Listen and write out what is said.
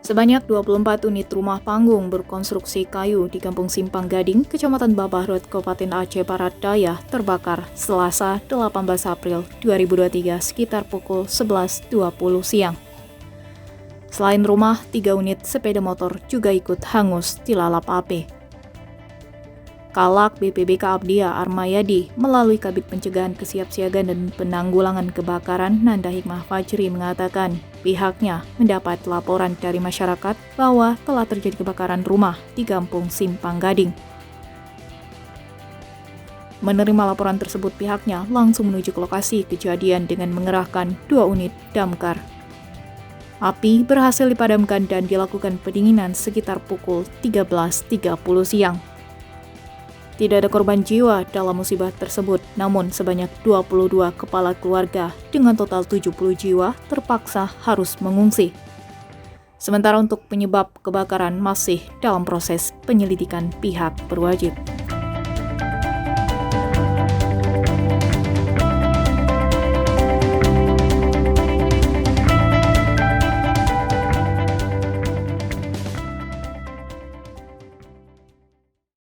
Sebanyak 24 unit rumah panggung berkonstruksi kayu di Kampung Simpang Gading, Kecamatan Babahrut, Kabupaten Aceh Barat Daya terbakar Selasa 18 April 2023 sekitar pukul 11.20 siang. Selain rumah, 3 unit sepeda motor juga ikut hangus dilalap api. Kalak BPBK Abdiya Armayadi melalui Kabid Pencegahan Kesiapsiagaan dan Penanggulangan Kebakaran Nanda Hikmah Fajri mengatakan pihaknya mendapat laporan dari masyarakat bahwa telah terjadi kebakaran rumah di Kampung Simpang Gading. Menerima laporan tersebut, pihaknya langsung menuju ke lokasi kejadian dengan mengerahkan 2 unit damkar. Api berhasil dipadamkan dan dilakukan pendinginan sekitar pukul 13.30 siang. Tidak ada korban jiwa dalam musibah tersebut, namun sebanyak 22 kepala keluarga dengan total 70 jiwa terpaksa harus mengungsi. Sementara untuk penyebab kebakaran masih dalam proses penyelidikan pihak berwajib.